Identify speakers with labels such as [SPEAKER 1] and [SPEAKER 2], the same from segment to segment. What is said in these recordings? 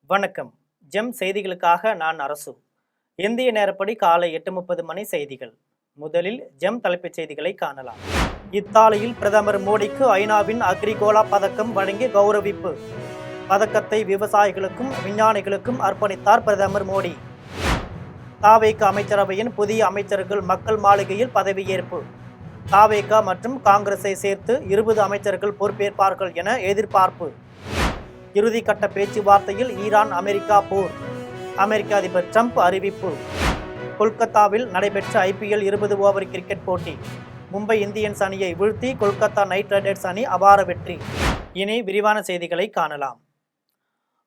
[SPEAKER 1] வணக்கம். ஜெம் செய்திகளுக்காக நான் அரசு. இந்திய நேரப்படி காலை 8:30 மணி செய்திகள். முதலில் ஜெம் தலைப்புச் செய்திகளை காணலாம். இத்தாலியில் பிரதமர் மோடிக்கு ஐநாவின் அக்ரிகோலா பதக்கம் வழங்கி கௌரவிப்பு. பதக்கத்தை விவசாயிகளுக்கும் விஞ்ஞானிகளுக்கும் அர்ப்பணித்தார் பிரதமர் மோடி. தாவேகா அமைச்சரவையின் புதிய அமைச்சர்கள் மக்கள் மாளிகையில் பதவியேற்பு. தாவேகா மற்றும் காங்கிரஸை சேர்த்து 20 அமைச்சர்கள் பொறுப்பேற்பார்கள் என எதிர்பார்ப்பு. இறுதிக்கட்ட பேச்சுவார்த்தையில் ஈரான் அமெரிக்கா போர். அமெரிக்க அதிபர் ட்ரம்ப் அறிவிப்பு. கொல்கத்தாவில் நடைபெற்ற IPL 20 ஓவர் கிரிக்கெட் போட்டி. மும்பை இந்தியன்ஸ் அணியை வீழ்த்தி கொல்கத்தா நைட் ரைடர்ஸ் அணி அபார வெற்றி. இனி விரிவான செய்திகளை காணலாம்.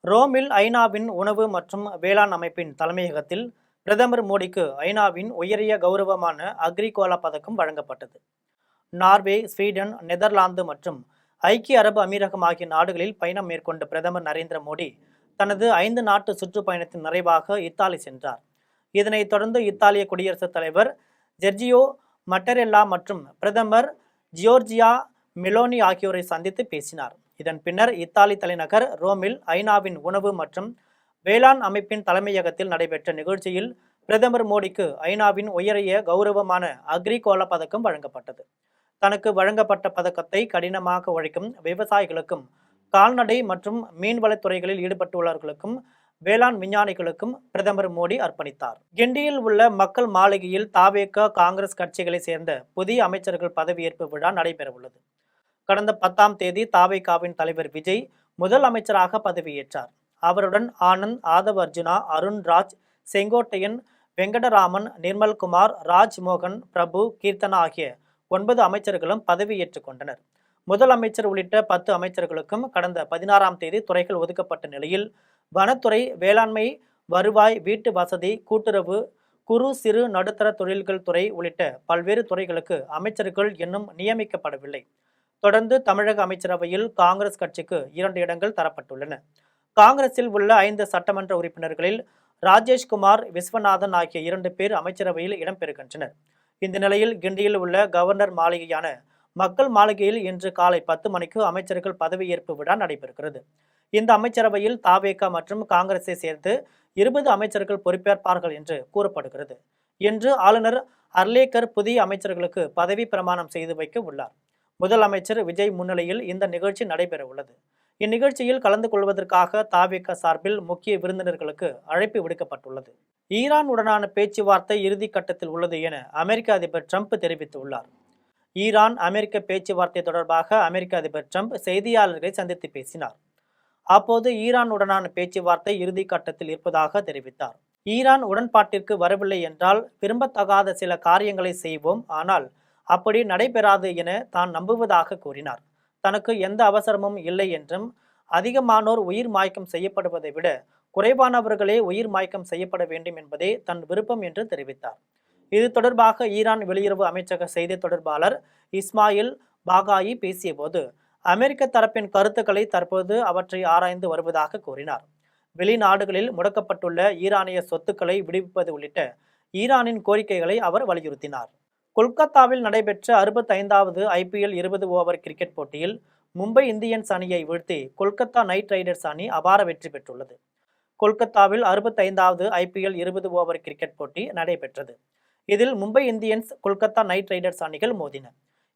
[SPEAKER 1] ரோமில் ஐநாவின் உணவு மற்றும் வேளாண் அமைப்பின் தலைமையகத்தில் பிரதமர் மோடிக்கு ஐநாவின் உயரிய கௌரவமான அக்ரிகோலா பதக்கம் வழங்கப்பட்டது. நார்வே, ஸ்வீடன், நெதர்லாந்து மற்றும் ஐக்கிய அரபு அமீரகம் ஆகிய நாடுகளில் பயணம் மேற்கொண்ட பிரதமர் நரேந்திர மோடி தனது 5 நாட்டு சுற்றுப்பயணத்தின் நிறைவாக இத்தாலி சென்றார். இதனைத் தொடர்ந்து இத்தாலிய குடியரசுத் தலைவர் ஜெர்ஜியோ மட்டரெல்லா மற்றும் பிரதமர் ஜியோர்ஜியா மெலோனி ஆகியோரை சந்தித்து பேசினார். இதன் பின்னர் இத்தாலி தலைநகர் ரோமில் ஐநாவின் உணவு மற்றும் வேளாண் அமைப்பின் தலைமையகத்தில் நடைபெற்ற நிகழ்ச்சியில் பிரதமர் மோடிக்கு ஐநாவின் உயரிய கௌரவமான அக்ரிகோலா பதக்கம் வழங்கப்பட்டது. தனக்கு வழங்கப்பட்ட பதக்கத்தை கடினமாக உழைக்கும் விவசாயிகளுக்கும் கால்நடை மற்றும் மீன்வளத்துறைகளில் ஈடுபட்டுள்ளவர்களுக்கும் வேளாண் விஞ்ஞானிகளுக்கும் பிரதமர் மோடி அர்ப்பணித்தார். கிண்டியில் உள்ள மக்கள் மாளிகையில் தாவேகா காங்கிரஸ் கட்சிகளை சேர்ந்த புதிய அமைச்சர்கள் பதவியேற்பு விழா நடைபெறவுள்ளது. கடந்த 10ஆம் தேதி தாவேகாவின் தலைவர் விஜய் முதல் அமைச்சராக பதவியேற்றார். அவருடன் ஆனந்த், ஆதவ் அர்ஜுனா, அருண் ராஜ், செங்கோட்டையன், வெங்கடராமன், நிர்மல்குமார், ராஜ்மோகன், பிரபு, கீர்த்தனா ஆகிய 9 அமைச்சர்களும் பதவியேற்றுக் கொண்டனர். முதலமைச்சர் உள்ளிட்ட 10 அமைச்சர்களுக்கும் கடந்த 16ஆம் தேதி துறைகள் ஒதுக்கப்பட்ட நிலையில் வனத்துறை, வேளாண்மை, வருவாய், வீட்டு வசதி, கூட்டுறவு, குறு சிறு நடுத்தர தொழில்கள் துறை உள்ளிட்ட பல்வேறு துறைகளுக்கு அமைச்சர்கள் இன்னும் நியமிக்கப்படவில்லை. தொடர்ந்து தமிழக அமைச்சரவையில் காங்கிரஸ் கட்சிக்கு 2 இடங்கள் தரப்பட்டுள்ளன. காங்கிரஸில் உள்ள 5 சட்டமன்ற உறுப்பினர்களில் ராஜேஷ்குமார், விஸ்வநாதன் ஆகிய 2 பேர் அமைச்சரவையில் இடம்பெறுகின்றனர். இந்த நிலையில் கிண்டியில் உள்ள கவர்னர் மாளிகையான மக்கள் மாளிகையில் இன்று காலை 10 மணிக்கு அமைச்சர்கள் பதவியேற்பு விழா நடைபெறுகிறது. இந்த அமைச்சரவையில் தாவேகா மற்றும் காங்கிரஸை சேர்த்து 20 அமைச்சர்கள் பொறுப்பேற்பார்கள் என்று கூறப்படுகிறது. இன்று ஆளுநர் அர்லேக்கர் புதிய அமைச்சர்களுக்கு பதவி பிரமாணம் செய்து வைக்க உள்ளார். முதலமைச்சர் விஜய் முன்னிலையில் இந்த நிகழ்ச்சி நடைபெற உள்ளது. இந்நிகழ்ச்சியில் கலந்து கொள்வதற்காக தாவேகா சார்பில் முக்கிய விருந்தினர்களுக்கு அழைப்பு விடுக்கப்பட்டுள்ளது. ஈரான் உடனான பேச்சுவார்த்தை இறுதி கட்டத்தில் உள்ளது என அமெரிக்க அதிபர் ட்ரம்ப் தெரிவித்துள்ளார். ஈரான் அமெரிக்க பேச்சுவார்த்தை தொடர்பாக அமெரிக்க அதிபர் ட்ரம்ப் செய்தியாளர்களை சந்தித்து பேசினார். அப்போது ஈரான் உடனான பேச்சுவார்த்தை இறுதி கட்டத்தில் இருப்பதாக தெரிவித்தார். ஈரான் உடன்பாட்டிற்கு வரவில்லை என்றால் விரும்பத்தகாத சில காரியங்களை செய்வோம், ஆனால் அப்படி நடைபெறாது என தான் நம்புவதாக கூறினார். தனக்கு எந்த அவசரமும் இல்லை என்றும் அதிகமானோர் உயிர் மாய்க்கம் செய்யப்படுவதை விட குறைவானவர்களே உயிர் மாய்க்கம் செய்யப்பட வேண்டும் என்பதே தன் விருப்பம் என்று தெரிவித்தார். இது தொடர்பாக ஈரான் வெளியுறவு அமைச்சக செய்தி தொடர்பாளர் இஸ்மாயில் பாகாயி பேசியபோது அமெரிக்க தரப்பின் கருத்துக்களை தற்போது அவற்றை ஆராய்ந்து வருவதாக கூறினார். வெளிநாடுகளில் முடக்கப்பட்டுள்ள ஈரானிய சொத்துக்களை விடுவிப்பது உள்ளிட்ட ஈரானின் கோரிக்கைகளை அவர் வலியுறுத்தினார். கொல்கத்தாவில் நடைபெற்ற 65வது IPL 20 ஓவர் கிரிக்கெட் போட்டியில் மும்பை இந்தியன்ஸ் அணியை வீழ்த்தி கொல்கத்தா நைட் ரைடர்ஸ் அணி அபார வெற்றி பெற்றுள்ளது. கொல்கத்தாவில் 65வது IPL 20 ஓவர் கிரிக்கெட் போட்டி நடைபெற்றது. இதில் Mumbai Indians, Kolkata night Riders அணிகள் மோதின.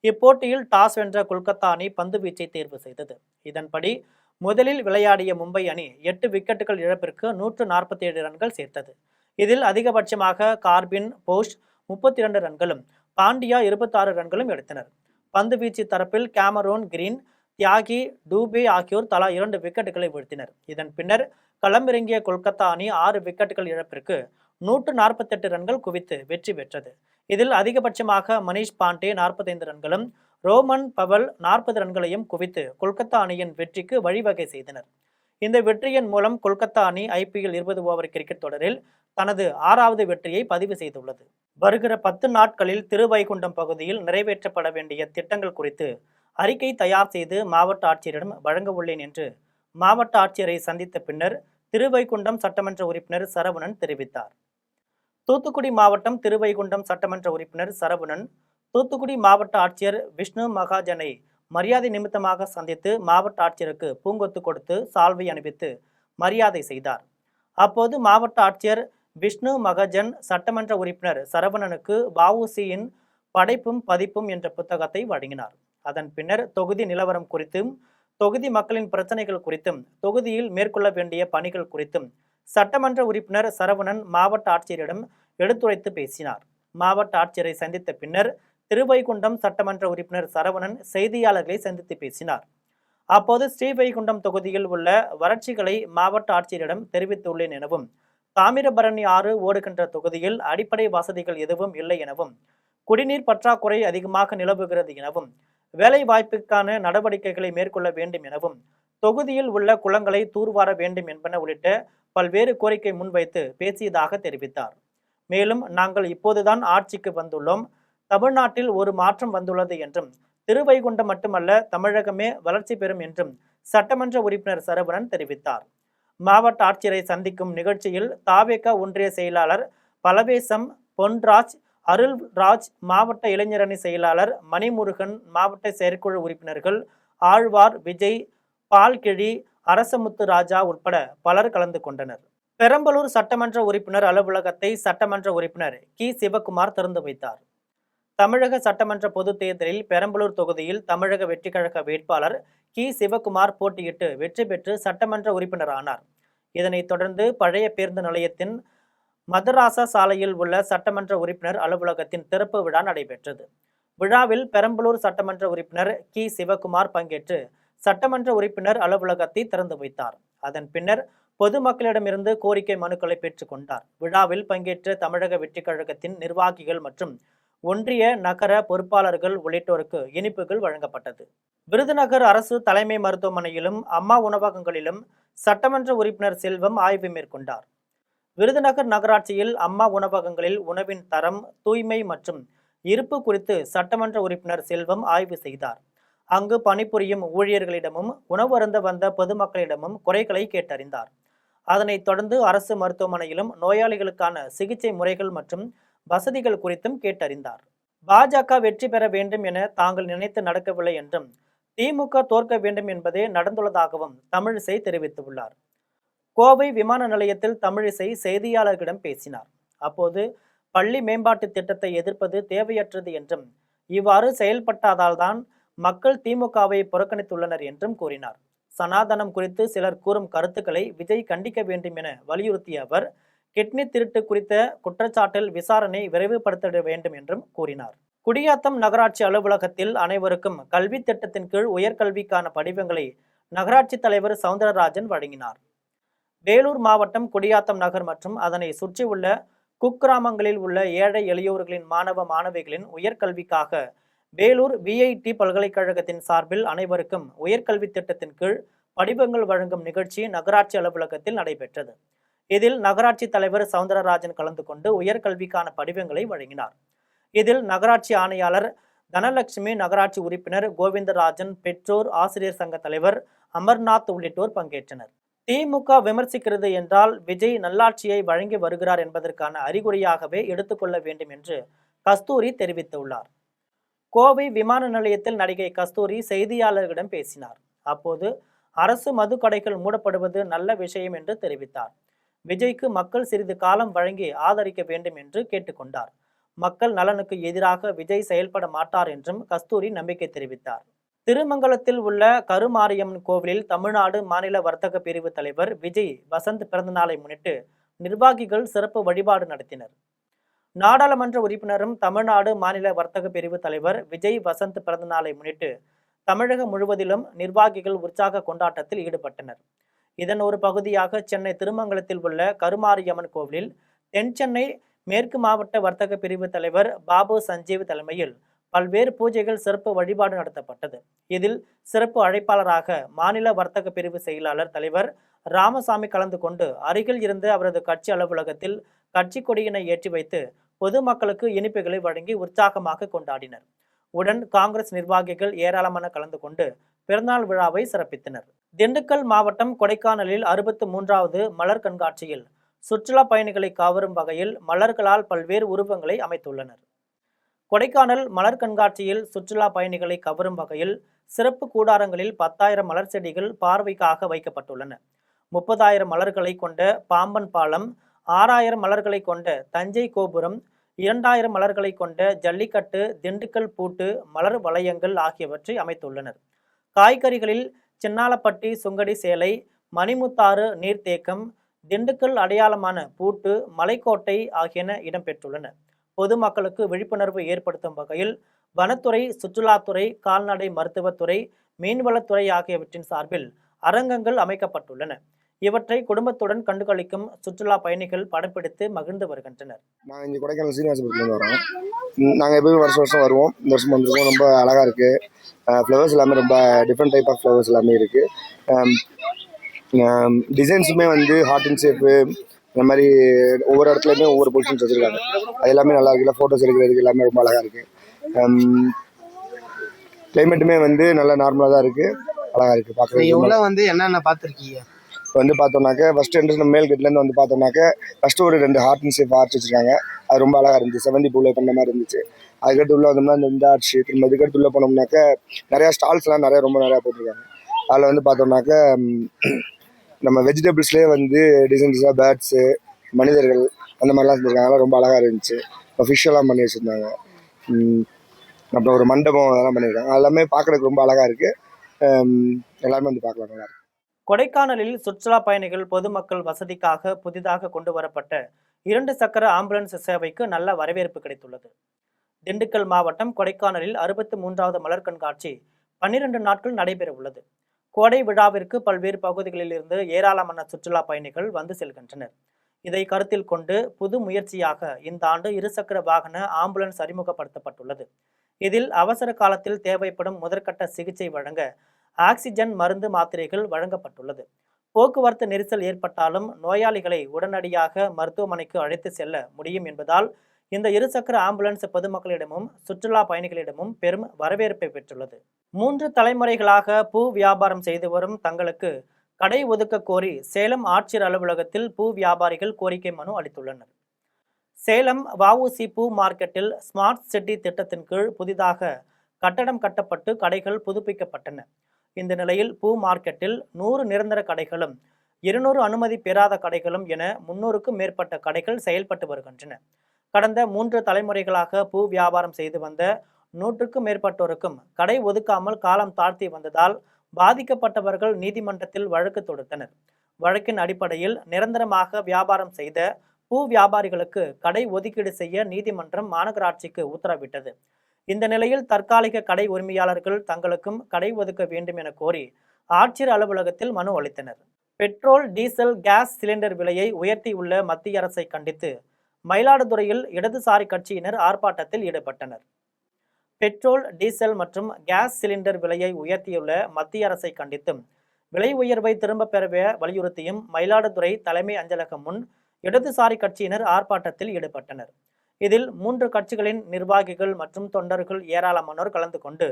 [SPEAKER 1] இப்போட்டியில் டாஸ் வென்ற கொல்கத்தா அணி பந்து வீச்சை தேர்வு செய்தது. இதன்படி முதலில் விளையாடிய மும்பை அணி 8 விக்கெட்டுகள் இழப்பிற்கு 147 ரன்கள் சேர்த்தது. இதில் அதிகபட்சமாக கார்பின் போஷ் 32 ரன்களும் பாண்டியா 26 ரன்களும் எடுத்தனர். பந்து வீச்சு தரப்பில் கேமரோன் கிரீன், தியாகி டூபே ஆகியோர் தலா 2 விக்கெட்டுகளை வீழ்த்தினர். இதன் பின்னர் களமிறங்கிய கொல்கத்தா அணி 6 விக்கெட்டுகள் இழப்பிற்கு 148 ரன்கள் குவித்து வெற்றி பெற்றது. இதில் அதிகபட்சமாக மனிஷ் பாண்டே 45 ரன்களும் ரோமன் பவல் 40 ரன்களையும் குவித்து கொல்கத்தா அணியின் வெற்றிக்கு வழிவகை செய்தனர். இந்த வெற்றியின் மூலம் கொல்கத்தா அணி IPL 20 ஓவர் கிரிக்கெட் தொடரில் தனது 6வது வெற்றியை பதிவு செய்துள்ளது. வருகிற 10 நாட்களில் திருவைகுண்டம் பகுதியில் நிறைவேற்றப்பட வேண்டிய திட்டங்கள் குறித்து அறிக்கை தயார் செய்து மாவட்ட ஆட்சியரிடம் வழங்க உள்ளேன் என்று மாவட்ட ஆட்சியரை சந்தித்த பின்னர் திருவைகுண்டம் சட்டமன்ற உறுப்பினர் சரவணன் தெரிவித்தார். தூத்துக்குடி மாவட்டம் திருவைகுண்டம் சட்டமன்ற உறுப்பினர் சரவணன் தூத்துக்குடி மாவட்ட ஆட்சியர் விஷ்ணு மகாஜனை மரியாதை நிமித்தமாக சந்தித்து மாவட்ட ஆட்சியருக்கு பூங்கொத்து கொடுத்து சால்வை அணிவித்து மரியாதை செய்தார். அப்போது மாவட்ட ஆட்சியர் விஷ்ணு மகஜன் சட்டமன்ற உறுப்பினர் சரவணனுக்கு வஉசியின் படைப்பும் பதிப்பும் என்ற புத்தகத்தை வழங்கினார். அதன் பின்னர் தொகுதி நிலவரம் குறித்தும், தொகுதி மக்களின் பிரச்சனைகள் குறித்தும், தொகுதியில் மேற்கொள்ள வேண்டிய பணிகள் குறித்தும் சட்டமன்ற உறுப்பினர் சரவணன் மாவட்ட ஆட்சியரிடம் எடுத்துரைத்து பேசினார். மாவட்ட ஆட்சியரை சந்தித்த பின்னர் திருவைகுண்டம் சட்டமன்ற உறுப்பினர் சரவணன் செய்தியாளர்களை சந்தித்து பேசினார். அப்போது ஸ்ரீவைகுண்டம் தொகுதியில் உள்ள வறட்சிகளை மாவட்ட ஆட்சியரிடம் தெரிவித்துள்ளேன் எனவும், தாமிரபரணி ஆறு ஓடுகின்ற தொகுதியில் அடிப்படை வசதிகள் எதுவும் இல்லை எனவும், குடிநீர் பற்றாக்குறை அதிகமாக நிலவுகிறது எனவும், வேலை வாய்ப்புக்கான நடவடிக்கைகளை மேற்கொள்ள வேண்டும் எனவும், தொகுதியில் உள்ள குளங்களை தூர்வார வேண்டும் என்பன உள்ளிட்ட பல்வேறு கோரிக்கை முன்வைத்து பேசியதாக தெரிவித்தார். மேலும், நாங்கள் இப்போதுதான் ஆட்சிக்கு வந்துள்ளோம், தமிழ்நாட்டில் ஒரு மாற்றம் வந்துள்ளது என்றும், திருவைகுண்டம் மட்டுமல்ல தமிழகமே வளர்ச்சி பெறும் என்றும் சட்டமன்ற உறுப்பினர் சரவணன் தெரிவித்தார். மாவட்ட ஆட்சியரை சந்திக்கும் நிகழ்ச்சியில் தாவேகா ஒன்றிய செயலாளர் பலவேசம், பொன்ராஜ், அருள்ராஜ், மாவட்ட இளைஞரணி செயலாளர் மணிமுருகன், மாவட்ட செயற்குழு உறுப்பினர்கள் ஆழ்வார், விஜய், பால்கிழி, அரசமுத்து ராஜா உட்பட பலர் கலந்து கொண்டனர். பெரம்பலூர் சட்டமன்ற உறுப்பினர் அலுவலகத்தை சட்டமன்ற உறுப்பினர் கி சிவகுமார் திறந்து வைத்தார். தமிழக சட்டமன்ற பொதுத் தேர்தலில் பெரம்பலூர் தொகுதியில் தமிழக வெற்றி கழக வேட்பாளர் கி சிவகுமார் போட்டியிட்டு வெற்றி பெற்று சட்டமன்ற உறுப்பினரானார். இதனைத் தொடர்ந்து பழைய பேருந்து நிலையத்தின் மதராசா சாலையில் உள்ள சட்டமன்ற உறுப்பினர் அலுவலகத்தின் திறப்பு விழா நடைபெற்றது. விழாவில் பெரம்பலூர் சட்டமன்ற உறுப்பினர் கி சிவகுமார் பங்கேற்று சட்டமன்ற உறுப்பினர் அலுவலகத்தை திறந்து வைத்தார். அதன் பின்னர் பொதுமக்களிடமிருந்து கோரிக்கை மனுக்களை பெற்றுக் கொண்டார். விழாவில் பங்கேற்ற தமிழக வெற்றி கழகத்தின் நிர்வாகிகள் மற்றும் ஒன்றிய நகர பொறுப்பாளர்கள் உள்ளிட்டோருக்கு இனிப்புகள் வழங்கப்பட்டது. விருதுநகர் அரசு தலைமை மருத்துவமனையிலும் அம்மா உணவகங்களிலும் சட்டமன்ற உறுப்பினர் செல்வம் ஆய்வு மேற்கொண்டார். விருதுநகர் நகராட்சியில் அம்மா உணவகங்களில் உணவின் தரம், தூய்மை மற்றும் இருப்பு குறித்து சட்டமன்ற உறுப்பினர் செல்வம் ஆய்வு செய்தார். அங்கு பணிபுரியும் ஊழியர்களிடமும் உணவு அருந்த வந்த பொதுமக்களிடமும் குறைகளை கேட்டறிந்தார். அதனைத் தொடர்ந்து அரசு மருத்துவமனையிலும் நோயாளிகளுக்கான சிகிச்சை முறைகள் மற்றும் வசதிகள் குறித்தும் கேட்டறிந்தார். பாஜக வெற்றி பெற வேண்டும் என தாங்கள் நினைத்து நடக்கவில்லை என்றும், திமுக தோற்க வேண்டும் என்பதே நடந்துள்ளதாகவும் தமிழிசை தெரிவித்துள்ளார். கோவை விமான நிலையத்தில் தமிழிசை செய்தியாளர்களிடம் பேசினார். அப்போது பள்ளி மேம்பாட்டு திட்டத்தை எதிர்ப்பது தேவையற்றது என்றும், இவ்வாறு செயல்பட்டதால்தான் மக்கள் திமுகவை புறக்கணித்துள்ளனர் என்றும் கூறினார். சனாதனம் குறித்து சிலர் கூறும் கருத்துக்களை விஜய் கண்டிக்க வேண்டும் என வலியுறுத்திய அவர், கிட்னி திருட்டு குறித்த குற்றச்சாட்டில் விசாரணை விரைவுபடுத்த வேண்டும் என்றும் கூறினார். குடியாத்தம் நகராட்சி அலுவலகத்தில் அனைவருக்கும் கல்வி திட்டத்தின் கீழ் உயர்கல்விக்கான படிவங்களை நகராட்சி தலைவர் சவுந்தரராஜன் வழங்கினார். வேலூர் மாவட்டம் குடியாத்தம் நகர் மற்றும் அதனை சுற்றியுள்ள குக்கிராமங்களில் உள்ள ஏழை எளியோர்களின் மாணவ மாணவிகளின் உயர்கல்விக்காக வேலூர் விஐடி பல்கலைக்கழகத்தின் சார்பில் அனைவருக்கும் உயர்கல்வி திட்டத்தின் கீழ் படிவங்கள் வழங்கும் நிகழ்ச்சி நகராட்சி அலுவலகத்தில் நடைபெற்றது. இதில் நகராட்சி தலைவர் சவுந்தரராஜன் கலந்து கொண்டு உயர்கல்விக்கான படிவங்களை வழங்கினார். இதில் நகராட்சி ஆணையாளர் தனலட்சுமி, நகராட்சி உறுப்பினர் கோவிந்தராஜன், பெற்றோர் ஆசிரியர் சங்க தலைவர் அமர்நாத் உள்ளிட்டோர் பங்கேற்றனர். திமுக விமர்சிக்கிறது என்றால் விஜய் நல்லாட்சியை வழங்கி வருகிறார் என்பதற்கான அறிகுறியாகவே எடுத்துக்கொள்ள வேண்டும் என்று கஸ்தூரி தெரிவித்துள்ளார். கோவை விமான நிலையத்தில் நடிகை கஸ்தூரி செய்தியாளர்களிடம் பேசினார். அப்போது அரசு மதுக்கடைகள் மூடப்படுவது நல்ல விஷயம் என்று தெரிவித்தார். விஜய்க்கு மக்கள் சிறிது காலம் வழங்கி ஆதரிக்க வேண்டும் என்று கேட்டுக்கொண்டார். மக்கள் நலனுக்கு எதிராக விஜய் செயல்பட மாட்டார் என்றும் கஸ்தூரி நம்பிக்கை தெரிவித்தார். திருமங்கலத்தில் உள்ள கருமாரியம்மன் கோவிலில் தமிழ்நாடு மாநில வர்த்தக பிரிவு தலைவர் விஜய் வசந்த் பிறந்தநாளை முன்னிட்டு நிர்வாகிகள் சிறப்பு வழிபாடு நடத்தினர். நாடாளுமன்ற உறுப்பினரும் தமிழ்நாடு மாநில வர்த்தக பிரிவு தலைவர் விஜய் வசந்த் பிறந்தநாளை முன்னிட்டு தமிழகம் முழுவதிலும் நிர்வாகிகள் உற்சாக கொண்டாட்டத்தில் ஈடுபட்டனர். இதன் ஒரு பகுதியாக சென்னை திருமங்கலத்தில் உள்ள கருமாரியம்மன் கோவிலில் தென் சென்னை மேற்கு மாவட்ட வர்த்தக பிரிவு தலைவர் பாபு சஞ்சீவ் தலைமையில் பல்வேறு பூஜைகள், சிறப்பு வழிபாடு நடத்தப்பட்டது. இதில் சிறப்பு அழைப்பாளராக மாநில வர்த்தக பிரிவு செயலாளர் தலைவர் ராமசாமி கலந்து கொண்டு அருகில் இருந்து அவரது கட்சி அலுவலகத்தில் கட்சி கொடியினை ஏற்றி வைத்து பொதுமக்களுக்கு இனிப்புகளை வழங்கி உற்சாகமாக கொண்டாடினர். உடன் காங்கிரஸ் நிர்வாகிகள் ஏராளமான கலந்து கொண்டு பிறந்தநாள் விழாவை சிறப்பித்தனர். திண்டுக்கல் மாவட்டம் கொடைக்கானலில் 63வது மலர் கண்காட்சியில் சுற்றுலா பயணிகளை கவரும் வகையில் மலர்களால் பல்வேறு உருவங்களை அமைத்துள்ளனர். கொடைக்கானல் மலர் கண்காட்சியில் சுற்றுலா பயணிகளை கவரும் வகையில் சிறப்பு கூடாரங்களில் 10,000 மலர் செடிகள் பார்வைக்காக வைக்கப்பட்டுள்ளன. 30,000 மலர்களை கொண்ட பாம்பன் பாலம், 6,000 மலர்களை கொண்ட தஞ்சை கோபுரம், 2,000 மலர்களை கொண்ட ஜல்லிக்கட்டு, திண்டுக்கல் பூட்டு, மலர் வளையங்கள் ஆகியவற்றை அமைத்துள்ளனர். காய்கறிகளில் சின்னாலப்பட்டி சுங்கடி சேலை, மணிமுத்தாறு நீர்த்தேக்கம், திண்டுக்கல் அடையாளமான பூட்டு, மலைக்கோட்டை ஆகியன இடம்பெற்றுள்ளன. பொதுமக்களுக்கு விழிப்புணர்வு ஏற்படுத்தும் வகையில் வனத்துறை, சுற்றுலாத்துறை, கால்நடை மருத்துவத்துறை, மீன்வளத்துறை ஆகியவற்றின் சார்பில் அரங்கங்கள் அமைக்கப்பட்டுள்ளன. இவற்றை குடும்பத்துடன் கண்டுகளிக்கும் சுற்றுலா பயணிகள் படம்பிடித்து மகிழ்ந்து வருகின்றனர்.
[SPEAKER 2] நாங்கள் இங்கே கொடைக்கானல் சீனிவாசபுரத்துலேருந்து வரோம். நாங்கள் எப்போயும் வருஷம் வருவோம். இந்த வருஷம் வந்திருக்கோம். ரொம்ப அழகாக இருக்குது. ஃப்ளவர்ஸ் எல்லாமே ரொம்ப டிஃப்ரெண்ட் டைப் ஆஃப் ஃப்ளவர்ஸ் எல்லாமே இருக்குது. டிசைன்ஸுமே வந்து ஹார்ட் அண்ட் ஷேப்பு இந்த மாதிரி ஒவ்வொரு இடத்துலையுமே ஒவ்வொரு பொசிஷன்ஸ் வச்சுருக்காங்க. அது எல்லாமே நல்லா இருக்குல்ல. ஃபோட்டோஸ் எடுக்கிறதுக்கு எல்லாமே ரொம்ப அழகாக இருக்குது. கிளைமேட்டுமே வந்து நல்லா நார்மலாக தான் இருக்குது. அழகாக இருக்குது பார்க்குறது.
[SPEAKER 3] உள்ள வந்து என்னென்ன பார்த்துருக்கீங்க?
[SPEAKER 2] இப்போ வந்து பார்த்தோம்னாக்க ஃபஸ்ட்டு என்ட்ரன்ஸ் நம்ம மேல் கேட்லேருந்து வந்து பார்த்தோம்னாக்க ஃபஸ்ட்டு ஒரு 2 ஹார்ட் அண்ட் ஷேப் ஆர்ச் வச்சுருக்காங்க. அது ரொம்ப அழகாக இருந்துச்சு. செவந்தி பூவில் பண்ண மாதிரி இருந்துச்சு. அதுக்கடுத்து உள்ளே வந்தோம்னா இந்த ஆர்ச், திரும்ப இதுக்கடுத்து உள்ளே போனோம்னாக்க நிறையா ஸ்டால்ஸ்லாம் ரொம்ப நிறையா போட்டிருக்காங்க. அதில் வந்து பார்த்தோம்னாக்க நம்ம வெஜிடபிள்ஸ்லேயே வந்து டிசைன்ஸாக பேர்ட்ஸு, மனிதர்கள் அந்த மாதிரிலாம் செஞ்சுருக்காங்க. அதெல்லாம் ரொம்ப அழகாக இருந்துச்சு. இப்போ ஃபிஷ்ஷெல்லாம் பண்ணி வச்சுருந்தாங்க. அப்புறம் ஒரு மண்டபம் அதெல்லாம் பண்ணியிருக்காங்க. எல்லாமே பார்க்குறதுக்கு ரொம்ப அழகாக இருக்குது. எல்லாருமே வந்து பார்க்கலாம், நல்லா இருக்கு.
[SPEAKER 1] கொடைக்கானலில் சுற்றுலா பயணிகள் பொதுமக்கள் வசதிக்காக புதிதாக கொண்டு வரப்பட்ட 2 சக்கர ஆம்புலன்ஸ் சேவைக்கு நல்ல வரவேற்பு கிடைத்துள்ளது. திண்டுக்கல் மாவட்டம் கொடைக்கானலில் 63வது மலர் கண்காட்சி 12 நாட்கள் நடைபெற உள்ளது. கோடை விழாவிற்கு பல்வேறு பகுதிகளில் இருந்து ஏராளமான சுற்றுலா பயணிகள் வந்து செல்கின்றனர். இதை கருத்தில் கொண்டு புது முயற்சியாக இந்த ஆண்டு 2 சக்கர வாகன ஆம்புலன்ஸ் அறிமுகப்படுத்தப்பட்டுள்ளது. இதில் அவசர காலத்தில் தேவைப்படும் முதற்கட்ட சிகிச்சை வழங்க ஆக்சிஜன் மருந்து மாத்திரைகள் வழங்கப்பட்டுள்ளது. போக்குவரத்து நெரிசல் ஏற்பட்டாலும் நோயாளிகளை உடனடியாக மருத்துவமனைக்கு அழைத்து செல்ல முடியும் என்பதால் இந்த 2 சக்கர ஆம்புலன்ஸ் பொதுமக்களிடமும் சுற்றுலா பயணிகளிடமும் பெரும் வரவேற்பை பெற்றுள்ளது. 3 தலைமுறைகளாக பூ வியாபாரம் செய்து வரும் தங்களுக்கு கடை ஒதுக்க கோரி சேலம் ஆட்சியர் அலுவலகத்தில் பூ வியாபாரிகள் கோரிக்கை மனு அளித்துள்ளனர். சேலம் வஉசி பூ மார்க்கெட்டில் ஸ்மார்ட் சிட்டி திட்டத்தின் கீழ் புதிதாக கட்டடம் கட்டப்பட்டு கடைகள் புதுப்பிக்கப்பட்டன. இந்த நிலையில் பூ மார்க்கெட்டில் 100 நிரந்தர கடைகளும் 200 அனுமதி பெறாத கடைகளும் என 300க்கும் மேற்பட்ட கடைகள் செயல்பட்டு வருகின்றன. கடந்த 3 தலைமுறைகளாக பூ வியாபாரம் செய்து வந்த 100க்கும் மேற்பட்டோருக்கும் கடை ஒதுக்காமல் காலம் தாழ்த்தி வந்ததால் பாதிக்கப்பட்டவர்கள் நீதிமன்றத்தில் வழக்கு தொடுத்தனர். வழக்கின் அடிப்படையில் நிரந்தரமாக வியாபாரம் செய்த பூ வியாபாரிகளுக்கு கடை ஒதுக்கீடு செய்ய நீதிமன்றம் மாநகராட்சிக்கு உத்தரவிட்டது. இந்த நிலையில் தற்காலிக கடை உரிமையாளர்கள் தங்களுக்கும் கடை ஒதுக்க வேண்டும் என கோரி ஆட்சியர் அலுவலகத்தில் மனு அளித்தனர். பெட்ரோல், டீசல், கேஸ் சிலிண்டர் விலையை உயர்த்தியுள்ள மத்திய அரசை கண்டித்து மயிலாடுதுறையில் இடதுசாரி கட்சியினர் ஆர்ப்பாட்டத்தில் ஈடுபட்டனர். பெட்ரோல், டீசல் மற்றும் கேஸ் சிலிண்டர் விலையை உயர்த்தியுள்ள மத்திய அரசை கண்டித்தும் விலை உயர்வை திரும்ப பெற வலியுறுத்தியும் மயிலாடுதுறை தலைமை அஞ்சலகம் முன் இடதுசாரி கட்சியினர் ஆர்ப்பாட்டத்தில் ஈடுபட்டனர். இதில் 3 கட்சிகளின் நிர்வாகிகள் மற்றும் தொண்டர்கள் ஏராளமானோர் கலந்து கொண்டு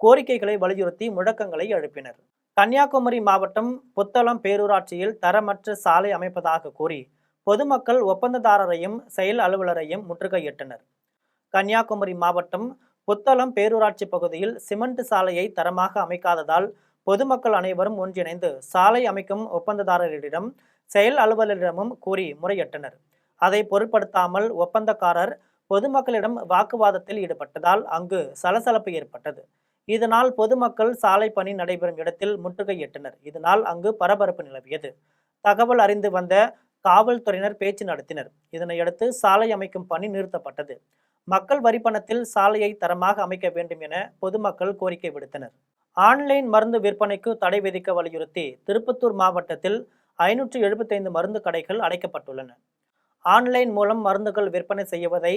[SPEAKER 1] கோரிக்கைகளை வலியுறுத்தி முழக்கங்களை எழுப்பினர். கன்னியாகுமரி மாவட்டம் புத்தளம் பேரூராட்சியில் தரமற்ற சாலை அமைப்பதாக கூறி பொதுமக்கள் ஒப்பந்ததாரரையும் செயல் அலுவலரையும் முற்றுகையிட்டனர். கன்னியாகுமரி மாவட்டம் புத்தளம் பேரூராட்சி பகுதியில் சிமெண்ட் சாலையை தரமாக அமைக்காததால் பொதுமக்கள் அனைவரும் ஒன்றிணைந்து சாலை அமைக்கும் ஒப்பந்ததாரரிடம் செயல் அலுவலரிடமும் கூறி முறையிட்டனர். அதை பொருட்படுத்தாமல் ஒப்பந்தக்காரர் பொதுமக்களிடம் வாக்குவாதத்தில் ஈடுபட்டதால் அங்கு சலசலப்பு ஏற்பட்டது. இதனால் பொதுமக்கள் சாலை பணி நடைபெறும் இடத்தில் முற்றுகையிட்டனர். இதனால் அங்கு பரபரப்பு நிலவியது. தகவல் அறிந்து வந்த காவல்துறையினர் பேச்சு நடத்தினர். இதனையடுத்து சாலை அமைக்கும் பணி நிறுத்தப்பட்டது. மக்கள் வரி பணத்தில் சாலையை தரமாக அமைக்க வேண்டும் என பொதுமக்கள் கோரிக்கை விடுத்தனர். ஆன்லைன் மருந்து விற்பனைக்கு தடை விதிக்க வலியுறுத்தி திருப்பத்தூர் மாவட்டத்தில் 575 மருந்து கடைகள் அடைக்கப்பட்டுள்ளன. ஆன்லைன் மூலம் மருந்துகள் விற்பனை செய்வதை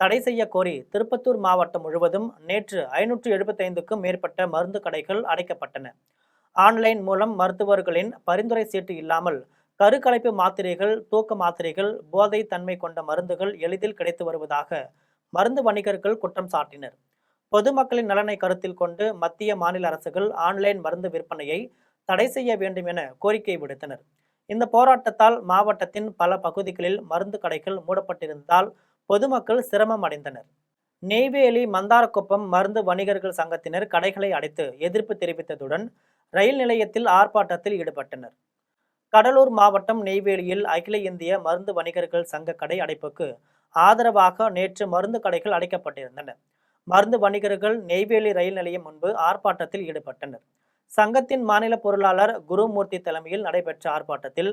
[SPEAKER 1] தடை செய்ய கோரி திருப்பத்தூர் மாவட்டம் முழுவதும் நேற்று 575க்கும் மேற்பட்ட மருந்து கடைகள் அடைக்கப்பட்டன. ஆன்லைன் மூலம் மருத்துவர்களின் பரிந்துரை சீட்டு இல்லாமல் கருக்கலைப்பு மாத்திரைகள், தூக்க மாத்திரைகள், போதை தன்மை கொண்ட மருந்துகள் எளிதில் கிடைத்து வருவதாக மருந்து வணிகர்கள் குற்றம் சாட்டினர். பொதுமக்களின் நலனை கருத்தில் கொண்டு மத்திய, மாநில அரசுகள் ஆன்லைன் மருந்து விற்பனையை தடை செய்ய வேண்டும் என கோரிக்கை விடுத்தனர். இந்த போராட்டத்தால் மாவட்டத்தின் பல பகுதிகளில் மருந்து கடைகள் மூடப்பட்டிருந்ததால் பொதுமக்கள் சிரமம் அடைந்தனர். நெய்வேலி மந்தாரக்குப்பம் மருந்து வணிகர்கள் சங்கத்தினர் கடைகளை அடைத்து எதிர்ப்பு தெரிவித்ததுடன் ரயில் நிலையத்தில் ஆர்ப்பாட்டத்தில் ஈடுபட்டனர். கடலூர் மாவட்டம் நெய்வேலியில் அகில இந்திய மருந்து வணிகர்கள் சங்க கடை அடைப்புக்கு ஆதரவாக நேற்று மருந்து கடைகள் அடைக்கப்பட்டிருந்தன. மருந்து வணிகர்கள் நெய்வேலி ரயில் நிலையம் முன்பு ஆர்ப்பாட்டத்தில் ஈடுபட்டனர். சங்கத்தின் மாநில பொருளாளர் குருமூர்த்தி தலைமையில் நடைபெற்ற ஆர்ப்பாட்டத்தில்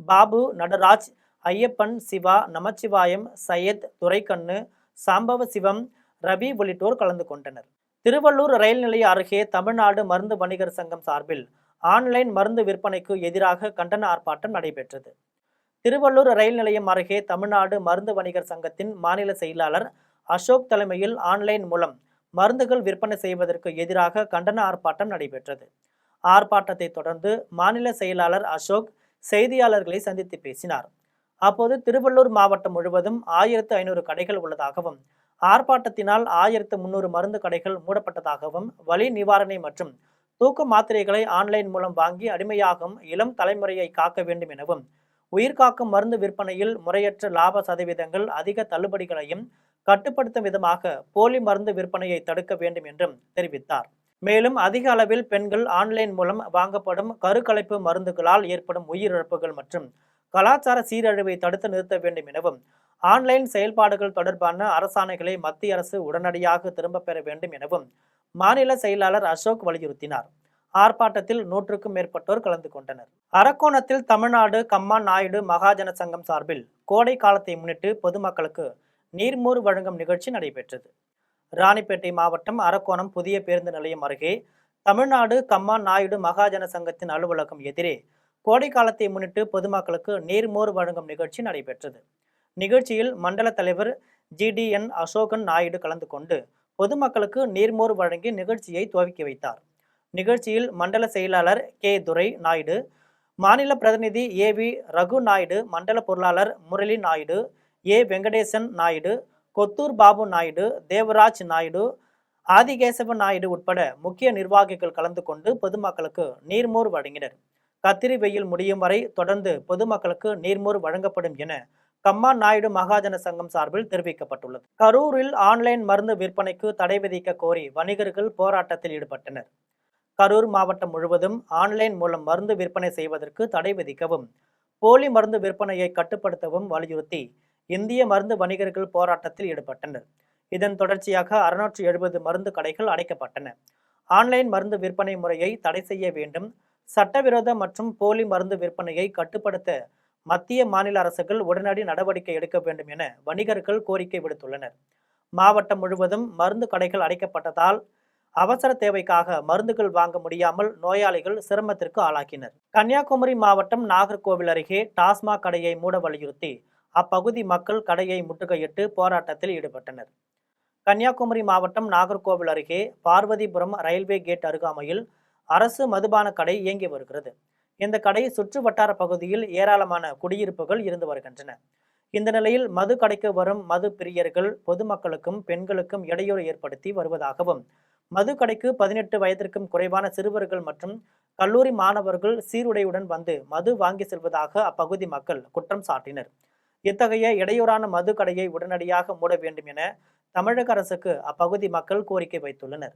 [SPEAKER 1] பாபு, நடராஜ், ஐயப்பன், சிவா, நமச்சிவாயம், சையத், துரைக்கண்ணு, சாம்பவ சிவம், ரவி உள்ளிட்டோர் கலந்து கொண்டனர். திருவள்ளூர் ரயில் நிலைய அருகே தமிழ்நாடு மருந்து வணிகர் சங்கம் சார்பில் ஆன்லைன் மருந்து விற்பனைக்கு எதிராக கண்டன ஆர்ப்பாட்டம் நடைபெற்றது. திருவள்ளூர் ரயில் நிலையம் அருகே தமிழ்நாடு மருந்து வணிகர் சங்கத்தின் மாநில செயலாளர் அசோக் தலைமையில் ஆன்லைன் மூலம் மருந்துகள் விற்பனை செய்வதற்கு எதிராக கண்டன ஆர்ப்பாட்டம் நடைபெற்றது. ஆர்ப்பாட்டத்தை தொடர்ந்து மாநில செயலாளர் அசோக் செய்தியாளர்களை சந்தித்து பேசினார். அப்போது திருவள்ளூர் மாவட்டம் முழுவதும் 1500 கடைகள் உள்ளதாகவும் ஆர்ப்பாட்டத்தினால் 1300 மருந்து கடைகள் மூடப்பட்டதாகவும் வலி நிவாரணை மற்றும் தூக்க மாத்திரைகளை ஆன்லைன் மூலம் வாங்கி அடிமையாகும் இளம் தலைமுறையை காக்க வேண்டும் எனவும் உயிர்காக்கும் மருந்து விற்பனையில் முறையற்ற லாப சதவீதங்கள், அதிக தள்ளுபடிகளையும் கட்டுப்படுத்தும் விதமாக போலி மருந்து விற்பனையை தடுக்க வேண்டும் என்றும் தெரிவித்தார். மேலும் அதிக அளவில் பெண்கள் ஆன்லைன் மூலம் வாங்கப்படும் கருக்கலைப்பு மருந்துகளால் ஏற்படும் உயிரிழப்புகள் மற்றும் கலாச்சார சீரழிவை தடுத்து நிறுத்த வேண்டும் எனவும் ஆன்லைன் செயல்பாடுகள் தொடர்பான அரசாணைகளை மத்திய அரசு உடனடியாக திரும்பப் பெற வேண்டும் எனவும் மாநில செயலாளர் அசோக் வலியுறுத்தினார். ஆர்ப்பாட்டத்தில் 100க்கும் மேற்பட்டோர் கலந்து கொண்டனர். அரக்கோணத்தில் தமிழ்நாடு கம்மான் நாயுடு மகாஜன சங்கம் சார்பில் கோடை காலத்தை முன்னிட்டு பொதுமக்களுக்கு நீர்மோர் வழங்கும் நிகழ்ச்சி நடைபெற்றது. ராணிப்பேட்டை மாவட்டம் அரக்கோணம் புதிய பேருந்து நிலையம் அருகே தமிழ்நாடு கம்மான் நாயுடு மகாஜன சங்கத்தின் அலுவலகம் எதிரே கோடை காலத்தை முன்னிட்டு பொதுமக்களுக்கு நீர்மோர் வழங்கும் நிகழ்ச்சி நடைபெற்றது. நிகழ்ச்சியில் மண்டல தலைவர் GDN அசோகன் நாயுடு கலந்து கொண்டு பொதுமக்களுக்கு நீர்மோர் வழங்கி நிகழ்ச்சியை துவக்கி வைத்தார். நிகழ்ச்சியில் மண்டல செயலாளர் K துரை நாயுடு, மாநில பிரதிநிதி AV ரகு நாயுடு, மண்டல பொருளாளர் முரளி நாயுடு, A வெங்கடேசன் நாயுடு, கொத்தூர் பாபு நாயுடு, தேவராஜ் நாயுடு, ஆதிகேசவ நாயுடு உட்பட முக்கிய நிர்வாகிகள் கலந்து கொண்டு பொதுமக்களுக்கு நீர்மோர் வழங்கினர். கத்திரி வெயில் முடியும் வரை தொடர்ந்து பொதுமக்களுக்கு நீர்மோர் வழங்கப்படும் என கம்மான் நாயுடு மகாஜன சங்கம் சார்பில் தெரிவிக்கப்பட்டுள்ளது. கரூரில் ஆன்லைன் மருந்து விற்பனைக்கு தடை விதிக்க கோரி வணிகர்கள் போராட்டத்தில் ஈடுபட்டனர். கரூர் மாவட்டம் முழுவதும் ஆன்லைன் மூலம் மருந்து விற்பனை செய்வதற்கு தடை விதிக்கவும், போலி மருந்து விற்பனையை கட்டுப்படுத்தவும் வலியுறுத்தி இந்திய மருந்து வணிகர்கள் போராட்டத்தில் ஈடுபட்டனர். இதன் தொடர்ச்சியாக 670 மருந்து கடைகள் அடைக்கப்பட்டன. ஆன்லைன் மருந்து விற்பனை முறையை தடை செய்ய வேண்டும், சட்டவிரோத மற்றும் போலி மருந்து விற்பனையை கட்டுப்படுத்த மத்திய மாநில அரசுகள் உடனடி நடவடிக்கை எடுக்க வேண்டும் என வணிகர்கள் கோரிக்கை விடுத்துள்ளனர். மாவட்டம் முழுவதும் மருந்து கடைகள் அடைக்கப்பட்டதால் அவசர தேவைக்காக மருந்துகள் வாங்க முடியாமல் நோயாளிகள் சிரமத்திற்கு ஆளாக்கினர். கன்னியாகுமரி மாவட்டம் நாகர்கோவில் அருகே டாஸ்மாக் கடையை மூட வலியுறுத்தி அப்பகுதி மக்கள் கடையை முற்றுகையிட்டு போராட்டத்தில் ஈடுபட்டனர். கன்னியாகுமரி மாவட்டம் நாகர்கோவில் அருகே பார்வதிபுரம் ரயில்வே கேட் அருகாமையில் அரசு மதுபான கடை இயங்கி வருகிறது. இந்த கடை சுற்று வட்டார பகுதியில் ஏராளமான குடியிருப்புகள் இருந்து வருகின்றன. இந்த நிலையில் மது கடைக்கு வரும் மது பிரியர்கள் பொதுமக்களுக்கும் பெண்களுக்கும் இடையூறு ஏற்படுத்தி வருவதாகவும், மது கடைக்கு 18 வயதிற்கும் குறைவான சிறுவர்கள் மற்றும் கல்லூரி மாணவர்கள் சீருடையுடன் வந்து மது வாங்கி செல்வதாக அப்பகுதி மக்கள் குற்றம் சாட்டினர். இத்தகைய இடையூறான மது கடையை உடனடியாக மூட வேண்டும் என தமிழக அரசுக்கு அப்பகுதி மக்கள் கோரிக்கை வைத்துள்ளனர்.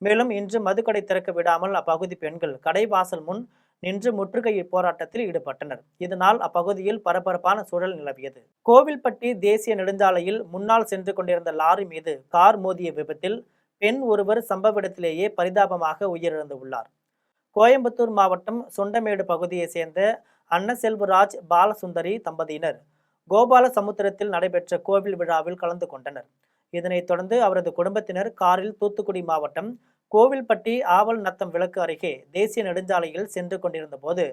[SPEAKER 1] மேலும் இன்று மதுக்கடை திறக்க விடாமல் அப்பகுதி பெண்கள் கடை வாசல் முன் நின்று முற்றுகை போராட்டத்தில் ஈடுபட்டனர். இதனால் அப்பகுதியில் பரபரப்பான சூழல் நிலவியது. கோவில்பட்டி தேசிய நெடுஞ்சாலையில் முன்னால் சென்று கொண்டிருந்த லாரி மீது கார் மோதிய விபத்தில் பெண் ஒருவர் சம்பவ இடத்திலேயே பரிதாபமாக உயிரிழந்து உள்ளார். கோயம்புத்தூர் மாவட்டம் சொண்டமேடு பகுதியை சேர்ந்த அன்னசெல்வராஜ் பாலசுந்தரி தம்பதியினர் கோபால சமுத்திரத்தில் நடைபெற்ற கோவில் விழாவில் கலந்து கொண்டனர். இதனைத் தொடர்ந்து அவரது குடும்பத்தினர் காரில் தூத்துக்குடி மாவட்டம் கோவில்பட்டி ஆவல் நத்தம் விளக்கு அருகே தேசிய நெடுஞ்சாலையில் சென்று கொண்டிருந்த போது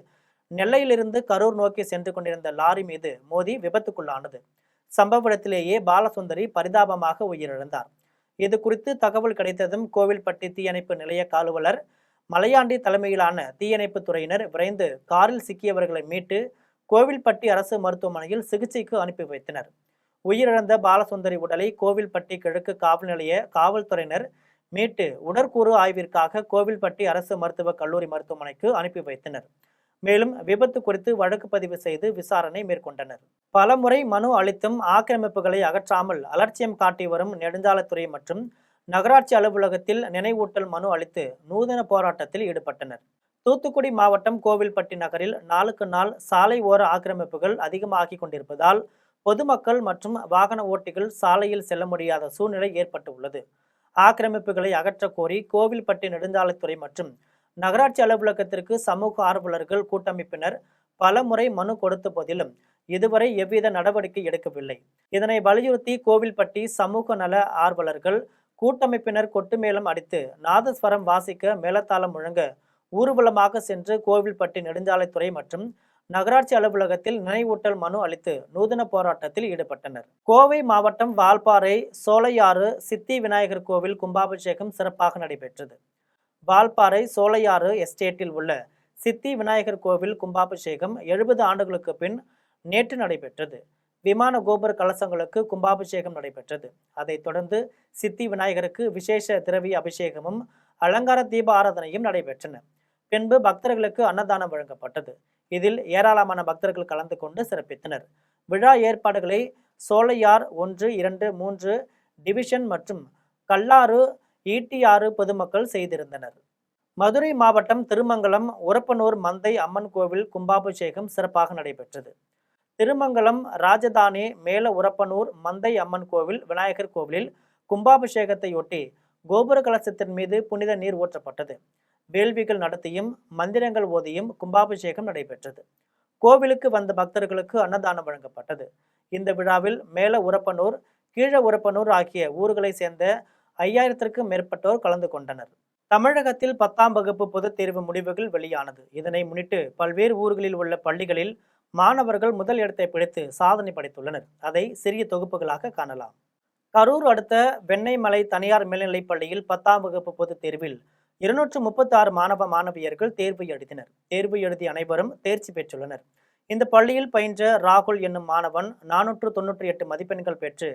[SPEAKER 1] நெல்லையிலிருந்து கரூர் நோக்கி சென்று கொண்டிருந்த லாரி மீது மோதி விபத்துக்குள்ளானது. சம்பவ இடத்திலேயே பாலசுந்தரி பரிதாபமாக உயிரிழந்தார். இது குறித்து தகவல் கிடைத்ததும் கோவில்பட்டி தீயணைப்பு நிலைய காவலர் மலையாண்டி தலைமையிலான தீயணைப்பு துறையினர் விரைந்து காரில் சிக்கியவர்களை மீட்டு கோவில்பட்டி அரசு மருத்துவமனையில் சிகிச்சைக்கு அனுப்பி வைத்தனர். உயிரிழந்த பாலசுந்தரி உடலை கோவில்பட்டி கிழக்கு காவல் நிலைய காவல்துறையினர் மீட்டு உடற்கூறு ஆய்விற்காக கோவில்பட்டி அரசு மருத்துவக் கல்லூரி மருத்துவமனைக்கு அனுப்பி வைத்தனர். மேலும் விபத்து குறித்து வழக்கு பதிவு செய்து விசாரணை மேற்கொண்டனர். பலமுறை மனு அளித்தும் ஆக்கிரமிப்புகளை அகற்றாமல் அலட்சியம் காட்டி வரும் நெடுஞ்சாலைத்துறை மற்றும் நகராட்சி அலுவலகத்தில் நினைவூட்டல் மனு அளித்து நூதன போராட்டத்தில் ஈடுபட்டனர். தூத்துக்குடி மாவட்டம் கோவில்பட்டி நகரில் நாளுக்கு நாள் சாலை ஓர ஆக்கிரமிப்புகள் அதிகமாகிக் கொண்டிருப்பதால் பொதுமக்கள் மற்றும் வாகன ஓட்டிகள் சாலையில் செல்ல முடியாத சூழ்நிலை ஏற்பட்டுள்ளது. ஆக்கிரமிப்புகளை அகற்றக் கோரி கோவில்பட்டி நெடுஞ்சாலைத்துறை மற்றும் நகராட்சி அலுவலகத்திற்கு சமூக ஆர்வலர்கள் கூட்டமைப்பினர் பலமுறை மனு கொடுத்த போதிலும் இதுவரை எவ்வித நடவடிக்கை எடுக்கவில்லை. இதனை வலியுறுத்தி கோவில்பட்டி சமூக நல ஆர்வலர்கள் கூட்டமைப்பினர் கொட்டுமேளம் அடித்து நாதஸ்வரம் வாசிக்க மேளதாளம் முழங்க ஊர்வலமாக சென்று கோவில்பட்டி நெடுஞ்சாலைத்துறை மற்றும் நகராட்சி அலுவலகத்தில் நினைவூட்டல் மனு அளித்து நூதன போராட்டத்தில் ஈடுபட்டனர். கோவை மாவட்டம் வால்பாறை சோலையாறு சித்தி விநாயகர் கோவில் கும்பாபிஷேகம் சிறப்பாக நடைபெற்றது. வால்பாறை சோலையாறு எஸ்டேட்டில் உள்ள சித்தி விநாயகர் கோவில் கும்பாபிஷேகம் 70 ஆண்டுகளுக்கு பின் நேற்று நடைபெற்றது. விமான கோபுர கலசங்களுக்கு கும்பாபிஷேகம் நடைபெற்றது. அதைத் தொடர்ந்து சித்தி விநாயகருக்கு விசேஷ திரவிய அபிஷேகமும் அலங்கார தீப ஆராதனையும் நடைபெற்றன. பின்பு பக்தர்களுக்கு அன்னதானம் வழங்கப்பட்டது. இதில் ஏராளமான பக்தர்கள் கலந்து கொண்டு சிறப்பித்தனர். விழா ஏற்பாடுகளை சோலையார் 1, 2, 3 டிவிஷன் மற்றும் கல்லாறு ஈட்டியாறு பொதுமக்கள் செய்திருந்தனர். மதுரை மாவட்டம் திருமங்கலம் உரப்பனூர் மந்தை அம்மன் கோவில் கும்பாபிஷேகம் சிறப்பாக நடைபெற்றது. திருமங்கலம் ராஜதானி மேல உரப்பனூர் மந்தை அம்மன் கோவில் விநாயகர் கோவிலில் கும்பாபிஷேகத்தையொட்டி கோபுர கலசத்தின் மீது புனித நீர் ஊற்றப்பட்டது. வேள்விகள் நடத்தியும் மந்திரங்கள் ஓதியும் கும்பாபிஷேகம் நடைபெற்றது. கோவிலுக்கு வந்த பக்தர்களுக்கு அன்னதானம் வழங்கப்பட்டது. இந்த விழாவில் மேல உரப்பனூர் கீழ உரப்பனூர் ஆகிய ஊர்களை சேர்ந்த 5000க்கும் மேற்பட்டோர் கலந்து கொண்டனர். தமிழகத்தில் 10ஆம் வகுப்பு பொதுத் தேர்வு முடிவுகள் வெளியானது. இதனை முன்னிட்டு பல்வேறு ஊர்களில் உள்ள பள்ளிகளில் மாணவர்கள் முதல் இடத்தை பிடித்து சாதனை படைத்துள்ளனர். அதை சிறிய தொகுப்புகளாக காணலாம். கரூர் அடுத்த வெண்ணெய்மலை தனியார் மேல்நிலைப் பள்ளியில் 10ஆம் வகுப்பு பொதுத் தேர்வில் 236 மாணவ மாணவியர்கள் தேர்வு எழுதினர். தேர்வு எழுதிய அனைவரும் தேர்ச்சி பெற்றுள்ளனர். இந்த பள்ளியில் பயின்ற ராகுல் என்னும் மாணவன் 498 மதிப்பெண்கள் பெற்று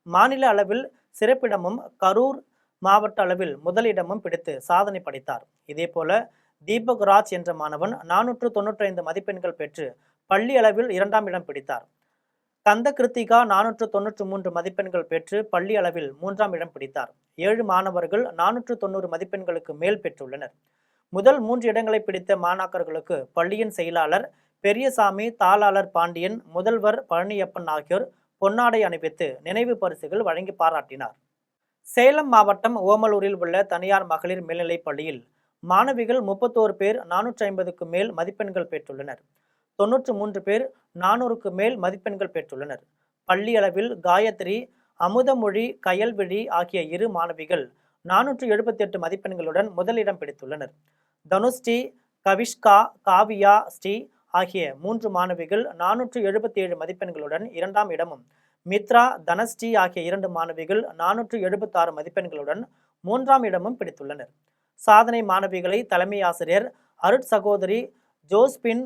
[SPEAKER 1] மாநில அளவில் சிறப்பிடமும் கரூர் மாவட்ட அளவில் முதலிடமும் பிடித்து சாதனை படைத்தார். இதேபோல தீபக் ராஜ் என்ற மாணவன் 495 மதிப்பெண்கள் பெற்று பள்ளி அளவில் 2ஆம் இடம் பிடித்தார். கந்த கிருத்திகா 493 மதிப்பெண்கள் பெற்று பள்ளி அளவில் 3ஆம் இடம் பிடித்தார். 7 மாணவர்கள் 490 மதிப்பெண்களுக்கு மேல் பெற்றுள்ளனர். முதல் 3 இடங்களை பிடித்த மாணாக்கர்களுக்கு பள்ளியின் செயலாளர் பெரியசாமி, தாளாளர் பாண்டியன், முதல்வர் பழனியப்பன் ஆகியோர் பொன்னாடை அணிவித்து நினைவு பரிசுகள் வழங்கி பாராட்டினார். சேலம் மாவட்டம் ஓமலூரில் உள்ள தனியார் மகளிர் மேல்நிலைப் பள்ளியில் மாணவிகள் 31 பேர் 450க்கு மேல் மதிப்பெண்கள் பெற்றுள்ளனர். 93 பேர் 400க்கு மேல் மதிப்பெண்கள் பெற்றுள்ளனர். பள்ளி அளவில் காயத்ரி, அமுதமொழி, கயல்விழி ஆகிய 2 மாணவிகள் 478 மதிப்பெண்களுடன் முதலிடம் பிடித்துள்ளனர். தனுஸ்ரீ, கவிஷ்கா, காவியா, ஸ்ரீ ஆகிய 3 மாணவிகள் 477 மதிப்பெண்களுடன் 2ஆம் இடமும், மித்ரா, தனஸ்ரீ ஆகிய 2 மாணவிகள் 476 மதிப்பெண்களுடன் 3ஆம் இடமும் பிடித்துள்ளனர். சாதனை மாணவிகளை தலைமை ஆசிரியர் அருட் சகோதரி ஜோஸ்பின்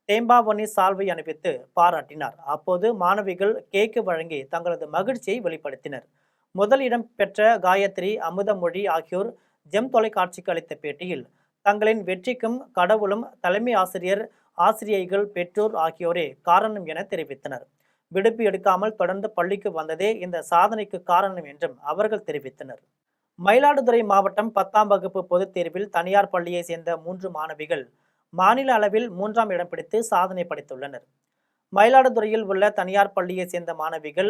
[SPEAKER 1] தேம்பாவணி சால்வை அணிவித்து பாராட்டினார். அப்போது மாணவிகள் கேக்கு வழங்கி தங்களது மகிழ்ச்சியை வெளிப்படுத்தினர். முதல் இடம் பெற்ற காயத்ரி, அமுதமொழி ஆகியோர் ஜெம் தொலைக்காட்சிக்கு அளித்த பேட்டியில் தங்களின் வெற்றிக்கும் கடவுளும், தலைமை ஆசிரியர், ஆசிரியைகள், பெற்றோர் ஆகியோரே காரணம் என தெரிவித்தனர். விடுப்பு எடுக்காமல் தொடர்ந்து பள்ளிக்கு வந்ததே இந்த சாதனைக்கு காரணம் என்றும் அவர்கள் தெரிவித்தனர். மயிலாடுதுறை மாவட்டம் 10ஆம் வகுப்பு பொதுத் தேர்வில் தனியார் பள்ளியை சேர்ந்த 3 மாணவிகள் மாநில அளவில் 3ஆம் இடம் பிடித்து சாதனை படைத்துள்ளனர். மயிலாடுதுறையில் உள்ள தனியார் பள்ளியை சேர்ந்த மாணவிகள்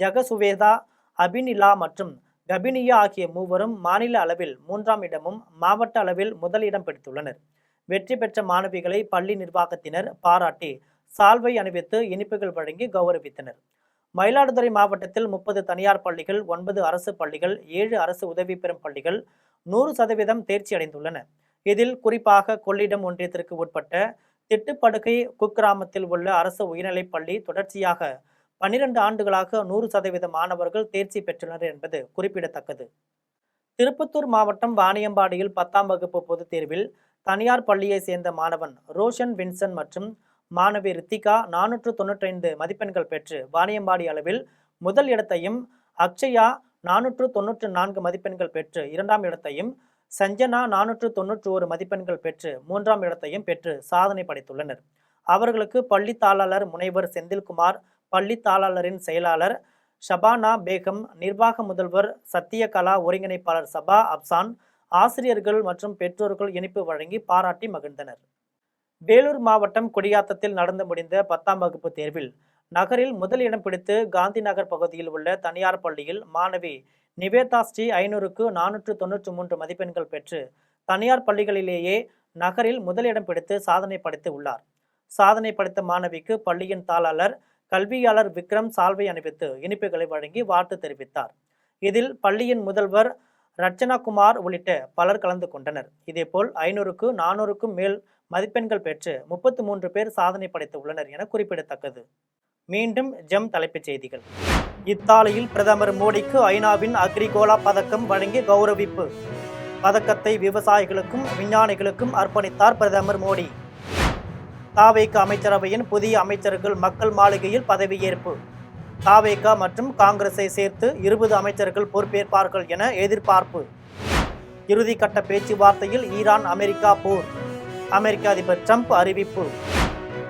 [SPEAKER 1] ஜெகசுவேதா, அபினிலா மற்றும் கபினியா ஆகிய 3வரும் மாநில அளவில் 3ஆம் இடமும் மாவட்ட அளவில் முதலிடம் பிடித்துள்ளனர். வெற்றி பெற்ற மாணவிகளை பள்ளி நிர்வாகத்தினர் பாராட்டி சால்வை அணிவித்து இனிப்புகள் வழங்கி கௌரவித்தனர். மயிலாடுதுறை மாவட்டத்தில் 30 தனியார் பள்ளிகள், 9 அரசு பள்ளிகள், 7 அரசு உதவி பெறும் பள்ளிகள் 100% தேர்ச்சி அடைந்துள்ளன. இதில் குறிப்பாக கொள்ளிடம் ஒன்றியத்திற்கு உட்பட்ட திட்டுப்படுகை குக்கிராமத்தில் உள்ள அரசு உயர்நிலைப் பள்ளி தொடர்ச்சியாக 12 ஆண்டுகளாக 100% மாணவர்கள் தேர்ச்சி பெற்றுள்ளனர் என்பது குறிப்பிடத்தக்கது. திருப்பத்தூர் மாவட்டம் வாணியம்பாடியில் 10ஆம் வகுப்பு பொதுத் தேர்வில் தனியார் பள்ளியை சேர்ந்த மாணவன் ரோஷன் வின்சன் மற்றும் மாணவி ரித்திகா 495 மதிப்பெண்கள் பெற்று வாணியம்பாடி அளவில் முதல் இடத்தையும், அக்ஷயா 494 மதிப்பெண்கள் பெற்று 2ஆம் இடத்தையும், சஞ்சனா 491 மதிப்பெண்கள் பெற்று 3ஆம் இடத்தையும் பெற்று சாதனை படைத்துள்ளனர். அவர்களுக்கு பள்ளி தாளாளர் முனைவர் செந்தில்குமார், பள்ளி தாளாளரின் செயலாளர் ஷபானா பேகம், நிர்வாக முதல்வர் சத்தியகலா, ஒருங்கிணைப்பாளர் சபா அப்சான் ஆசிரியர்கள் மற்றும் பெற்றோர்கள் இனிப்பு வழங்கி பாராட்டி மகிழ்ந்தனர். வேலூர் மாவட்டம் குடியாத்தத்தில் நடந்து முடிந்த 10ஆம் வகுப்பு தேர்வில் நகரில் முதல் இடம் பிடித்து காந்தி நகர் பகுதியில் உள்ள தனியார் பள்ளியில் மாணவி நிவேதா ஸ்ரீ 500க்கு 493 மதிப்பெண்கள் பெற்று தனியார் பள்ளிகளிலேயே நகரில் முதலிடம் பிடித்து சாதனை படைத்து உள்ளார். சாதனை படைத்த மாணவிக்கு பள்ளியின் தாளாளர் கல்வியாளர் விக்ரம் சால்வை அணிவித்து இனிப்புகளை வழங்கி வாழ்த்து தெரிவித்தார். இதில் பள்ளியின் முதல்வர் ரட்சனா குமார் உள்ளிட்ட பலர் கலந்து கொண்டனர். இதேபோல் 500க்கு 400க்கும் மேல் மதிப்பெண்கள் பெற்று 33 பேர் சாதனை படைத்து உள்ளனர் என குறிப்பிடத்தக்கது. மீண்டும் ஜெம் தலைப்புச் செய்திகள். இத்தாலியில் பிரதமர் மோடிக்கு ஐநாவின் அக்ரிகோலா பதக்கம் வழங்கி கௌரவிப்பு. பதக்கத்தை விவசாயிகளுக்கும் விஞ்ஞானிகளுக்கும் அர்ப்பணித்தார் பிரதமர் மோடி. தாவேகா அமைச்சரவையின் புதிய அமைச்சர்கள் மக்கள் மாளிகையில் பதவியேற்பு. தாவேகா மற்றும் காங்கிரஸை சேர்த்து 20 அமைச்சர்கள் பொறுப்பேற்பார்கள் என எதிர்பார்ப்பு. இறுதிக்கட்ட பேச்சுவார்த்தையில் ஈரான் அமெரிக்கா போர். அமெரிக்க அதிபர் ட்ரம்ப் அறிவிப்பு.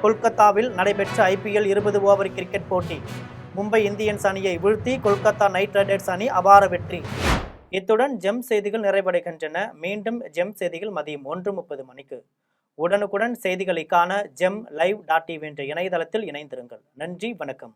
[SPEAKER 1] கொல்கத்தாவில் நடைபெற்ற IPL 20 ஓவர் கிரிக்கெட் போட்டி. மும்பை இந்தியன்ஸ் அணியை வீழ்த்தி கொல்கத்தா நைட் ரைடர்ஸ் அணி அபார வெற்றி. இத்துடன் ஜெம் செய்திகள் நிறைவடைகின்றன. மீண்டும் ஜெம் செய்திகள் மதியம் 1:30 மணிக்கு. உடனுக்குடன் செய்திகளை காண GemLive.tv என்ற இணையதளத்தில் இணைந்திருங்கள். நன்றி, வணக்கம்.